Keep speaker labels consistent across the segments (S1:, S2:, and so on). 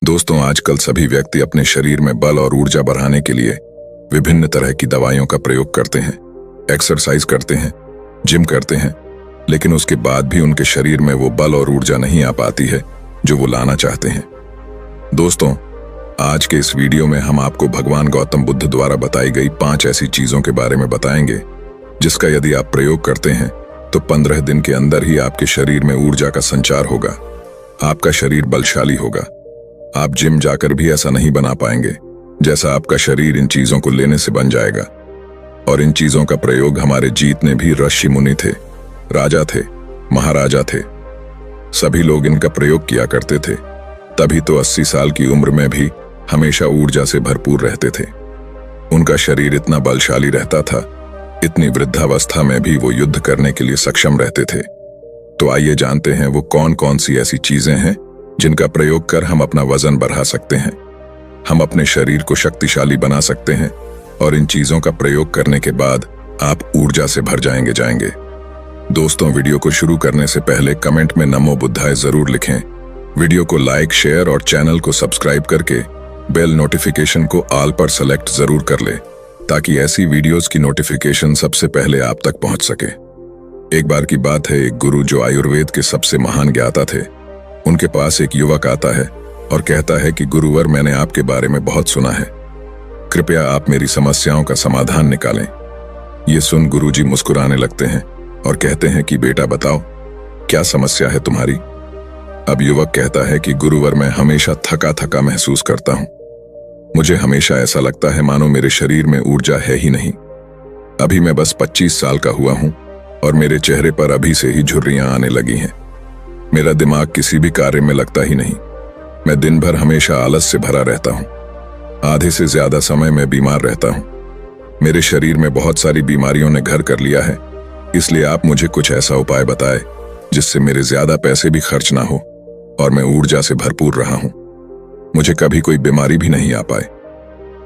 S1: दोस्तों, आजकल सभी व्यक्ति अपने शरीर में बल और ऊर्जा बढ़ाने के लिए विभिन्न तरह की दवाइयों का प्रयोग करते हैं, एक्सरसाइज करते हैं, जिम करते हैं, लेकिन उसके बाद भी उनके शरीर में वो बल और ऊर्जा नहीं आ पाती है जो वो लाना चाहते हैं। दोस्तों, आज के इस वीडियो में हम आपको भगवान गौतम बुद्ध द्वारा बताई गई 5 ऐसी चीजों के बारे में बताएंगे जिसका यदि आप प्रयोग करते हैं तो 15 दिन के अंदर ही आपके शरीर में ऊर्जा का संचार होगा, आपका शरीर बलशाली होगा। आप जिम जाकर भी ऐसा नहीं बना पाएंगे जैसा आपका शरीर इन चीजों को लेने से बन जाएगा। और इन चीजों का प्रयोग हमारे जीतने भी ऋषि मुनि थे, राजा थे, महाराजा थे, सभी लोग इनका प्रयोग किया करते थे। तभी तो 80 साल की उम्र में भी हमेशा ऊर्जा से भरपूर रहते थे। उनका शरीर इतना बलशाली रहता था, इतनी वृद्धावस्था में भी वो युद्ध करने के लिए सक्षम रहते थे। तो आइए जानते हैं वो कौन कौन सी ऐसी चीजें हैं जिनका प्रयोग कर हम अपना वजन बढ़ा सकते हैं, हम अपने शरीर को शक्तिशाली बना सकते हैं, और इन चीजों का प्रयोग करने के बाद आप ऊर्जा से भर जाएंगे। दोस्तों, वीडियो को शुरू करने से पहले कमेंट में नमो बुद्धाय जरूर लिखें। वीडियो को लाइक, शेयर और चैनल को सब्सक्राइब करके बेल नोटिफिकेशन को ऑल पर सेलेक्ट जरूर कर ले ताकि ऐसी वीडियोस की नोटिफिकेशन सबसे पहले आप तक पहुंच सके। एक बार की बात है, एक गुरु जो आयुर्वेद के सबसे महान ज्ञाता थे, उनके पास एक युवक आता है और कहता है कि गुरुवर, मैंने आपके बारे में बहुत सुना है, कृपया आप मेरी समस्याओं का समाधान निकालें। ये सुन गुरुजी मुस्कुराने लगते हैं और कहते हैं कि बेटा बताओ, क्या समस्या है तुम्हारी। अब युवक कहता है कि गुरुवर, मैं हमेशा थका थका महसूस करता हूं, मुझे हमेशा ऐसा लगता है मानो मेरे शरीर में ऊर्जा है ही नहीं। अभी मैं बस 25 साल का हुआ हूं और मेरे चेहरे पर अभी से ही झुर्रियां आने लगी हैं। मेरा दिमाग किसी भी कार्य में लगता ही नहीं। मैं दिन भर हमेशा आलस से भरा रहता हूं, आधे से ज्यादा समय मैं बीमार रहता हूं। मेरे शरीर में बहुत सारी बीमारियों ने घर कर लिया है, इसलिए आप मुझे कुछ ऐसा उपाय बताएं जिससे मेरे ज्यादा पैसे भी खर्च ना हो और मैं ऊर्जा से भरपूर रहा हूं। मुझे कभी कोई बीमारी भी नहीं आ पाए,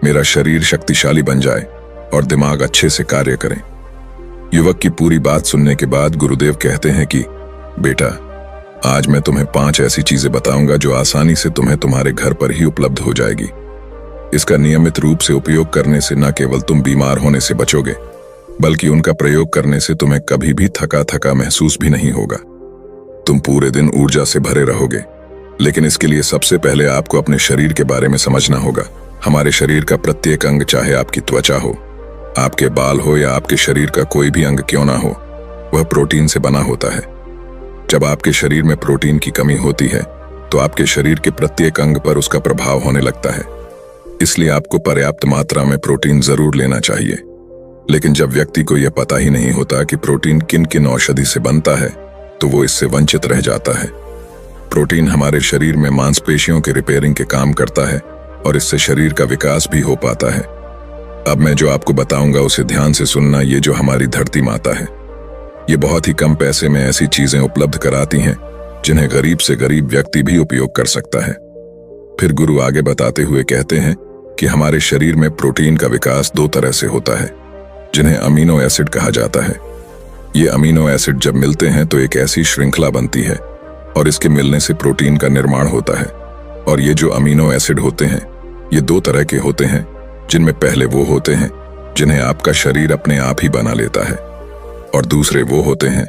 S1: मेरा शरीर शक्तिशाली बन जाए और दिमाग अच्छे से कार्य करे। युवक की पूरी बात सुनने के बाद गुरुदेव कहते हैं कि बेटा, आज मैं तुम्हें 5 ऐसी चीजें बताऊंगा जो आसानी से तुम्हें तुम्हारे घर पर ही उपलब्ध हो जाएगी। इसका नियमित रूप से उपयोग करने से न केवल तुम बीमार होने से बचोगे, बल्कि उनका प्रयोग करने से तुम्हें कभी भी थका थका महसूस भी नहीं होगा। तुम पूरे दिन ऊर्जा से भरे रहोगे। लेकिन इसके लिए सबसे पहले आपको अपने शरीर के बारे में समझना होगा। हमारे शरीर का प्रत्येक अंग, चाहे आपकी त्वचा हो, आपके बाल हो या आपके शरीर का कोई भी अंग क्यों ना हो, वह प्रोटीन से बना होता है। जब आपके शरीर में प्रोटीन की कमी होती है तो आपके शरीर के प्रत्येक अंग पर उसका प्रभाव होने लगता है। इसलिए आपको पर्याप्त मात्रा में प्रोटीन जरूर लेना चाहिए। लेकिन जब व्यक्ति को यह पता ही नहीं होता कि प्रोटीन किन किन औषधि से बनता है तो वो इससे वंचित रह जाता है। प्रोटीन हमारे शरीर में मांसपेशियों के रिपेयरिंग के काम करता है और इससे शरीर का विकास भी हो पाता है। अब मैं जो आपको बताऊंगा उसे ध्यान से सुनना। ये जो हमारी धरती माता है, ये बहुत ही कम पैसे में ऐसी चीजें उपलब्ध कराती हैं जिन्हें गरीब से गरीब व्यक्ति भी उपयोग कर सकता है। फिर गुरु आगे बताते हुए कहते हैं कि हमारे शरीर में प्रोटीन का विकास 2 तरह से होता है, जिन्हें अमीनो एसिड कहा जाता है। ये अमीनो एसिड जब मिलते हैं तो एक ऐसी श्रृंखला बनती है और इसके मिलने से प्रोटीन का निर्माण होता है। और ये जो अमीनो एसिड होते हैं, ये 2 तरह के होते हैं, जिनमें पहले वो होते हैं जिन्हें आपका शरीर अपने आप ही बना लेता है, और दूसरे वो होते हैं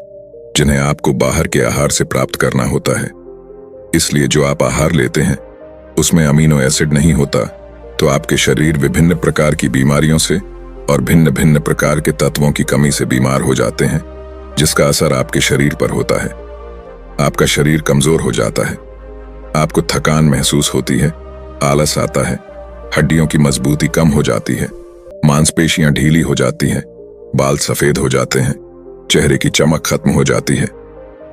S1: जिन्हें आपको बाहर के आहार से प्राप्त करना होता है। इसलिए जो आप आहार लेते हैं उसमें अमीनो एसिड नहीं होता तो आपके शरीर विभिन्न प्रकार की बीमारियों से और भिन्न भिन्न प्रकार के तत्वों की कमी से बीमार हो जाते हैं, जिसका असर आपके शरीर पर होता है। आपका शरीर कमजोर हो जाता है, आपको थकान महसूस होती है, आलस आता है, हड्डियों की मजबूती कम हो जाती है, मांसपेशियां ढीली हो जाती हैं, बाल सफेद हो जाते हैं, चेहरे की चमक खत्म हो जाती है,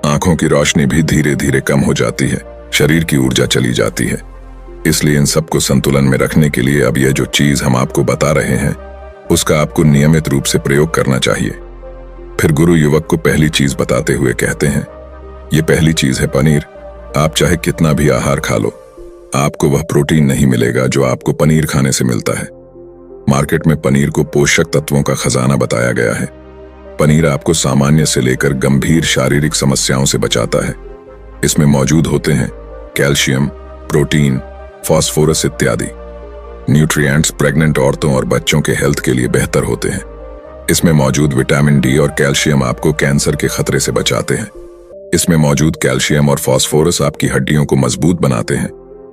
S1: आंखों की रोशनी भी धीरे धीरे कम हो जाती है, शरीर की ऊर्जा चली जाती है। इसलिए इन सबको संतुलन में रखने के लिए अब यह जो चीज हम आपको बता रहे हैं उसका आपको नियमित रूप से प्रयोग करना चाहिए। फिर गुरु युवक को पहली चीज बताते हुए कहते हैं, ये पहली चीज है पनीर। आप चाहे कितना भी आहार खा लो, आपको वह प्रोटीन नहीं मिलेगा जो आपको पनीर खाने से मिलता है। मार्केट में पनीर को पोषक तत्वों का खजाना बताया गया है। पनीर आपको सामान्य से लेकर गंभीर शारीरिक समस्याओं से बचाता है। इसमें मौजूद होते हैं कैल्शियम, प्रोटीन, फास्फोरस इत्यादि। न्यूट्रिएंट्स प्रेग्नेंट औरतों और बच्चों के हेल्थ के लिए बेहतर होते हैं। इसमें मौजूद विटामिन डी और कैल्शियम आपको कैंसर के खतरे से बचाते हैं। इसमें मौजूद कैल्शियम और फास्फोरस आपकी हड्डियों को मजबूत बनाते हैं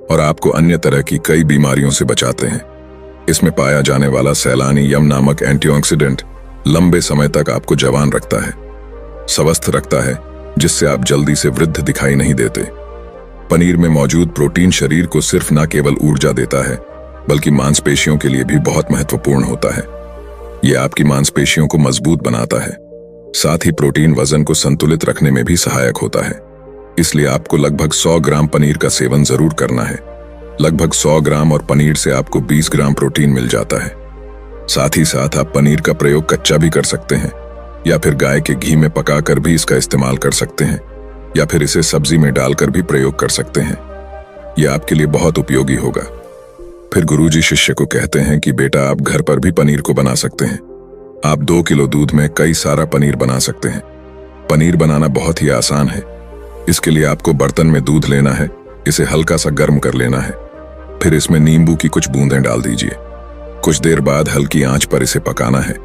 S1: और आपको अन्य तरह की कई बीमारियों से बचाते हैं। इसमें पाया जाने वाला सैलानी यम नामक एंटीऑक्सीडेंट लंबे समय तक आपको जवान रखता है, स्वस्थ रखता है, जिससे आप जल्दी से वृद्ध दिखाई नहीं देते। पनीर में मौजूद प्रोटीन शरीर को सिर्फ न केवल ऊर्जा देता है बल्कि मांसपेशियों के लिए भी बहुत महत्वपूर्ण होता है। यह आपकी मांसपेशियों को मजबूत बनाता है। साथ ही प्रोटीन वजन को संतुलित रखने में भी सहायक होता है। इसलिए आपको लगभग 100 ग्राम पनीर का सेवन जरूर करना है। लगभग 100 ग्राम और पनीर से आपको 20 ग्राम प्रोटीन मिल जाता है। साथ ही साथ आप पनीर का प्रयोग कच्चा भी कर सकते हैं या फिर गाय के घी में पकाकर भी इसका इस्तेमाल कर सकते हैं या फिर इसे सब्जी में डालकर भी प्रयोग कर सकते हैं। यह आपके लिए बहुत उपयोगी होगा। फिर गुरुजी शिष्य को कहते हैं कि बेटा, आप घर पर भी पनीर को बना सकते हैं। आप 2 किलो दूध में कई सारा पनीर बना सकते हैं। पनीर बनाना बहुत ही आसान है। इसके लिए आपको बर्तन में दूध लेना है, इसे हल्का सा गर्म कर लेना है, फिर इसमें नींबू की कुछ बूंदें डाल दीजिए। कुछ देर बाद हल्की आंच पर इसे पकाना है।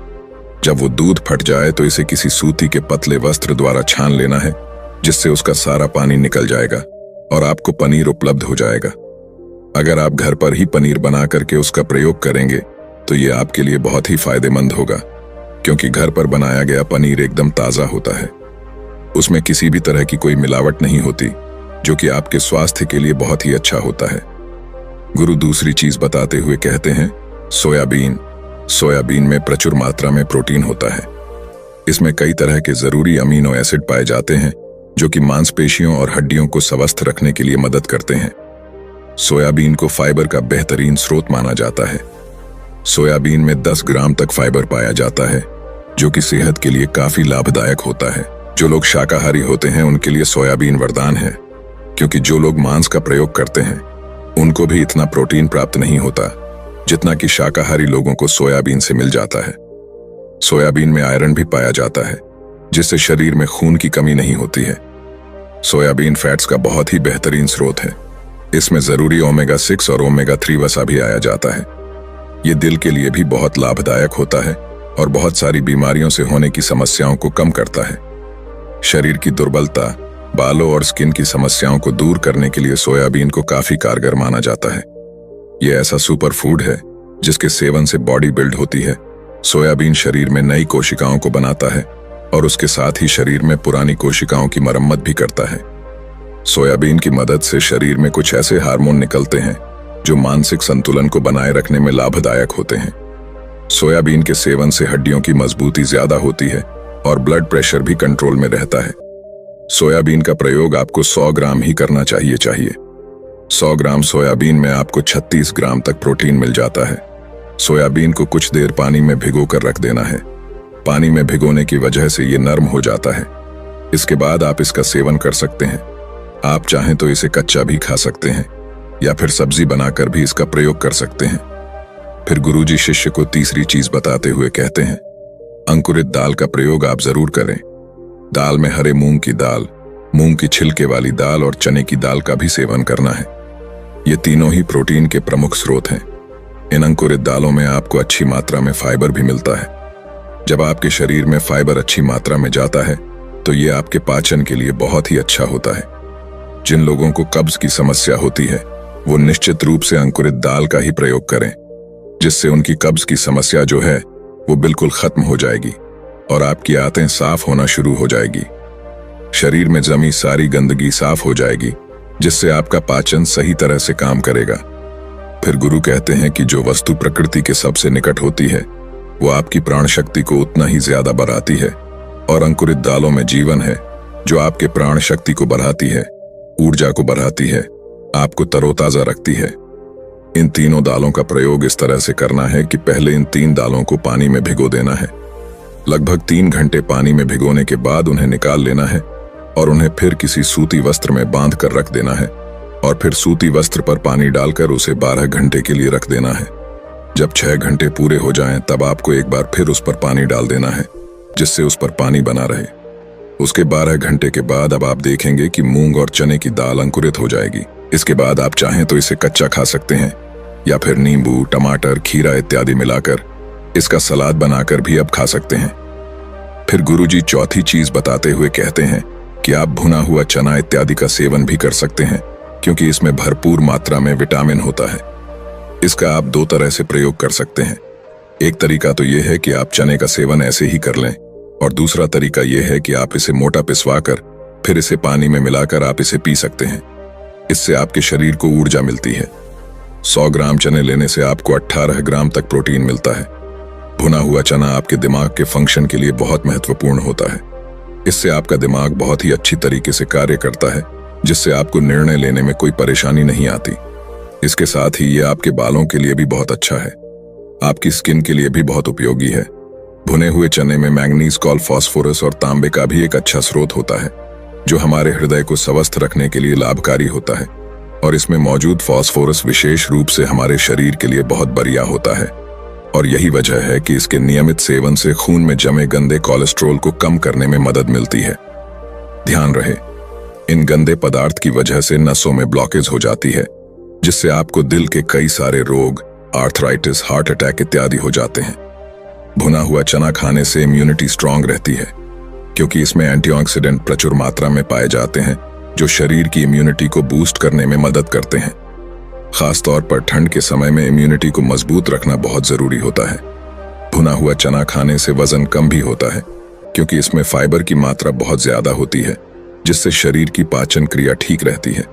S1: जब वो दूध फट जाए तो इसे किसी सूती के पतले वस्त्र द्वारा छान लेना है, जिससे उसका सारा पानी निकल जाएगा और आपको पनीर उपलब्ध हो जाएगा। अगर आप घर पर ही पनीर बना करके उसका प्रयोग करेंगे तो ये आपके लिए बहुत ही फायदेमंद होगा, क्योंकि घर पर बनाया गया पनीर एकदम ताजा होता है। उसमें किसी भी तरह की कोई मिलावट नहीं होती, जो कि आपके स्वास्थ्य के लिए बहुत ही अच्छा होता है। गुरु दूसरी चीज बताते हुए कहते हैं, सोयाबीन। सोयाबीन में प्रचुर मात्रा में प्रोटीन होता है। इसमें कई तरह के जरूरी अमीनो एसिड पाए जाते हैं जो कि मांसपेशियों और हड्डियों को स्वस्थ रखने के लिए मदद करते हैं। सोयाबीन को फाइबर का बेहतरीन स्रोत माना जाता है। सोयाबीन में 10 ग्राम तक फाइबर पाया जाता है, जो कि सेहत के लिए काफी लाभदायक होता है। जो लोग शाकाहारी होते हैं उनके लिए सोयाबीन वरदान है, क्योंकि जो लोग मांस का प्रयोग करते हैं उनको भी इतना प्रोटीन प्राप्त नहीं होता जितना कि शाकाहारी लोगों को सोयाबीन से मिल जाता है। सोयाबीन में आयरन भी पाया जाता है, जिससे शरीर में खून की कमी नहीं होती है। सोयाबीन फैट्स का बहुत ही बेहतरीन स्रोत है। इसमें जरूरी ओमेगा 6 और ओमेगा 3 वसा भी आया जाता है। ये दिल के लिए भी बहुत लाभदायक होता है और बहुत सारी बीमारियों से होने की समस्याओं को कम करता है। शरीर की दुर्बलता, बालों और स्किन की समस्याओं को दूर करने के लिए सोयाबीन को काफी कारगर माना जाता है। यह ऐसा सुपर फूड है जिसके सेवन से बॉडी बिल्ड होती है। सोयाबीन शरीर में नई कोशिकाओं को बनाता है और उसके साथ ही शरीर में पुरानी कोशिकाओं की मरम्मत भी करता है। सोयाबीन की मदद से शरीर में कुछ ऐसे हार्मोन निकलते हैं जो मानसिक संतुलन को बनाए रखने में लाभदायक होते हैं। सोयाबीन के सेवन से हड्डियों की मजबूती ज्यादा होती है और ब्लड प्रेशर भी कंट्रोल में रहता है। सोयाबीन का प्रयोग आपको 100 ग्राम ही करना चाहिए। 100 ग्राम सोयाबीन में आपको 36 ग्राम तक प्रोटीन मिल जाता है। सोयाबीन को कुछ देर पानी में भिगो कर रख देना है। पानी में भिगोने की वजह से ये नरम हो जाता है। इसके बाद आप इसका सेवन कर सकते हैं। आप चाहें तो इसे कच्चा भी खा सकते हैं या फिर सब्जी बनाकर भी इसका प्रयोग कर सकते हैं। फिर गुरुजी शिष्य को तीसरी चीज बताते हुए कहते हैं, अंकुरित दाल का प्रयोग आप जरूर करें। दाल में हरे मूंग की दाल, मूंग की छिलके वाली दाल और चने की दाल का भी सेवन करना है। ये तीनों ही प्रोटीन के प्रमुख स्रोत हैं। इन अंकुरित दालों में आपको अच्छी मात्रा में फाइबर भी मिलता है। जब आपके शरीर में फाइबर अच्छी मात्रा में जाता है तो ये आपके पाचन के लिए बहुत ही अच्छा होता है। जिन लोगों को कब्ज की समस्या होती है वो निश्चित रूप से अंकुरित दाल का ही प्रयोग करें, जिससे उनकी कब्ज की समस्या जो है वो बिल्कुल खत्म हो जाएगी और आपकी आंतें साफ होना शुरू हो जाएगी। शरीर में जमी सारी गंदगी साफ हो जाएगी, जिससे आपका पाचन सही तरह से काम करेगा। फिर गुरु कहते हैं कि जो वस्तु प्रकृति के सबसे निकट होती है वो आपकी प्राण शक्ति को उतना ही ज्यादा बढ़ाती है, और अंकुरित दालों में जीवन है जो आपके प्राण शक्ति को बढ़ाती है, ऊर्जा को बढ़ाती है, आपको तरोताजा रखती है। इन तीनों दालों का प्रयोग इस तरह से करना है कि पहले इन 3 दालों को पानी में भिगो देना है। लगभग 3 घंटे पानी में भिगोने के बाद उन्हें निकाल लेना है और उन्हें फिर किसी सूती वस्त्र में बांध कर रख देना है, और फिर सूती वस्त्र पर पानी डालकर उसे 12 घंटे के लिए रख देना है। जब 6 घंटे पूरे हो जाएं, तब आपको एक बार फिर उस पर पानी डाल देना है, जिससे उस पर पानी बना रहे। उसके 12 घंटे के बाद अब आप देखेंगे कि मूंग और चने की दाल अंकुरित हो जाएगी इसके बाद आप चाहें तो इसे कच्चा खा सकते हैं या फिर नींबू, टमाटर, खीरा इत्यादि मिलाकर इसका सलाद बनाकर भी अब खा सकते हैं। फिर गुरुजी चौथी चीज बताते हुए कहते हैं कि आप भुना हुआ चना इत्यादि का सेवन भी कर सकते हैं, क्योंकि इसमें भरपूर मात्रा में विटामिन होता है। इसका आप दो तरह से प्रयोग कर सकते हैं। एक तरीका तो यह है कि आप चने का सेवन ऐसे ही कर लें, और दूसरा तरीका यह है कि आप इसे मोटा पिसवाकर फिर इसे पानी में मिलाकर आप इसे पी सकते हैं। इससे आपके शरीर को ऊर्जा मिलती है। 100 ग्राम चने लेने से आपको 18 ग्राम तक प्रोटीन मिलता है। भुना हुआ चना आपके दिमाग के फंक्शन के लिए बहुत महत्वपूर्ण होता है। इससे आपका दिमाग बहुत ही अच्छी तरीके से कार्य करता है, जिससे आपको निर्णय लेने में कोई परेशानी नहीं आती। इसके साथ ही ये आपके बालों के लिए भी बहुत अच्छा है। आपकी स्किन के लिए भी बहुत उपयोगी है। भुने हुए चने में मैंगनीज, कॉल, फास्फोरस और तांबे का भी एक अच्छा स्रोत होता है, जो हमारे हृदय को स्वस्थ रखने के लिए लाभकारी होता है। और इसमें मौजूद फास्फोरस विशेष रूप से हमारे शरीर के लिए बहुत बढ़िया होता है, और यही वजह है कि इसके नियमित सेवन से खून में जमे गंदे कोलेस्ट्रॉल को कम करने में मदद मिलती है। ध्यान रहे, इन गंदे पदार्थ की वजह से नसों में ब्लॉकेज हो जाती है, जिससे आपको दिल के कई सारे रोग, आर्थराइटिस, हार्ट अटैक इत्यादि हो जाते हैं। भुना हुआ चना खाने से इम्यूनिटी स्ट्रांग रहती है, क्योंकि इसमें एंटीऑक्सीडेंट प्रचुर मात्रा में पाए जाते हैं, जो शरीर की इम्यूनिटी को बूस्ट करने में मदद करते हैं। खासतौर पर ठंड के समय में इम्यूनिटी को मजबूत रखना बहुत जरूरी होता है। भुना हुआ चना खाने से वजन कम भी होता है, क्योंकि इसमें फाइबर की मात्रा बहुत ज्यादा होती है, जिससे शरीर की पाचन क्रिया ठीक रहती है।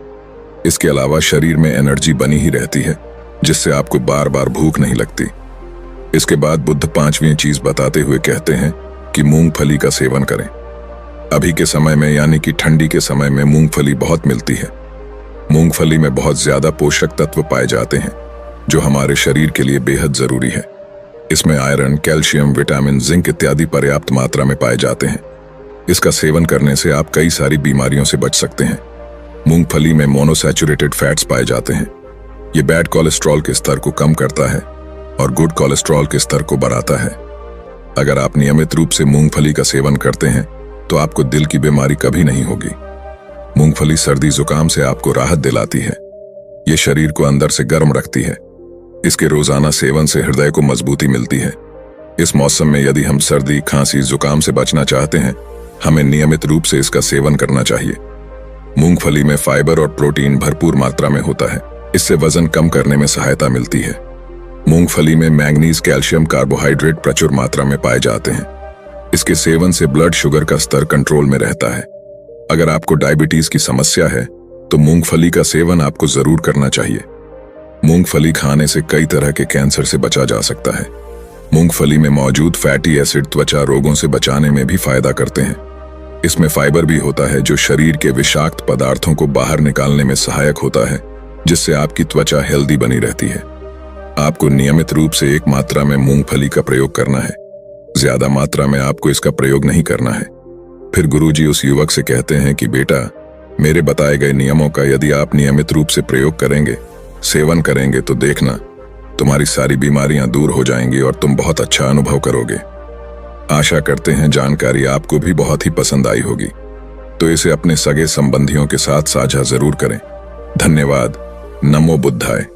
S1: इसके अलावा शरीर में एनर्जी बनी ही रहती है, जिससे आपको बार बार भूख नहीं लगती। इसके बाद बुद्ध पांचवी चीज बताते हुए कहते हैं कि मूंगफली का सेवन करें। अभी के समय में यानी कि ठंडी के समय में मूंगफली बहुत मिलती है। मूंगफली में बहुत ज्यादा पोषक तत्व पाए जाते हैं, जो हमारे शरीर के लिए बेहद जरूरी है। इसमें आयरन, कैल्शियम, विटामिन, जिंक इत्यादि पर्याप्त मात्रा में पाए जाते हैं। इसका सेवन करने से आप कई सारी बीमारियों से बच सकते हैं। मूंगफली में मोनोसैचुरेटेड फैट्स पाए जाते हैं। ये बैड कोलेस्ट्रॉल के स्तर को कम करता है और गुड कोलेस्ट्रॉल के स्तर को बढ़ाता है। अगर आप नियमित रूप से मूंगफली का सेवन करते हैं तो आपको दिल की बीमारी कभी नहीं होगी। मूंगफली सर्दी जुकाम से आपको राहत दिलाती है। ये शरीर को अंदर से गर्म रखती है। इसके रोजाना सेवन से हृदय को मजबूती मिलती है। इस मौसम में यदि हम सर्दी, खांसी, जुकाम से बचना चाहते हैं, हमें नियमित रूप से इसका सेवन करना चाहिए। मूंगफली में फाइबर और प्रोटीन भरपूर मात्रा में होता है। इससे वजन कम करने में सहायता मिलती है। मूंगफली में मैंगनीज, कैल्शियम, कार्बोहाइड्रेट प्रचुर मात्रा में पाए जाते हैं। इसके सेवन से ब्लड शुगर का स्तर कंट्रोल में रहता है। अगर आपको डायबिटीज की समस्या है तो मूंगफली का सेवन आपको जरूर करना चाहिए। मूंगफली खाने से कई तरह के कैंसर से बचा जा सकता है। मूंगफली में मौजूद फैटी एसिड त्वचा रोगों से बचाने में भी फायदा करते हैं। इसमें फाइबर भी होता है, जो शरीर के विषाक्त पदार्थों को बाहर निकालने में सहायक होता है, जिससे आपकी त्वचा हेल्दी बनी रहती है। आपको नियमित रूप से एक मात्रा में मूंगफली का प्रयोग करना है। ज्यादा मात्रा में आपको इसका प्रयोग नहीं करना है। फिर गुरुजी उस युवक से कहते हैं कि बेटा, मेरे बताए गए नियमों का यदि आप नियमित रूप से प्रयोग करेंगे, सेवन करेंगे, तो देखना तुम्हारी सारी बीमारियां दूर हो जाएंगी और तुम बहुत अच्छा अनुभव करोगे। आशा करते हैं जानकारी आपको भी बहुत ही पसंद आई होगी, तो इसे अपने सगे संबंधियों के साथ साझा जरूर करें। धन्यवाद। नमो बुद्धाय।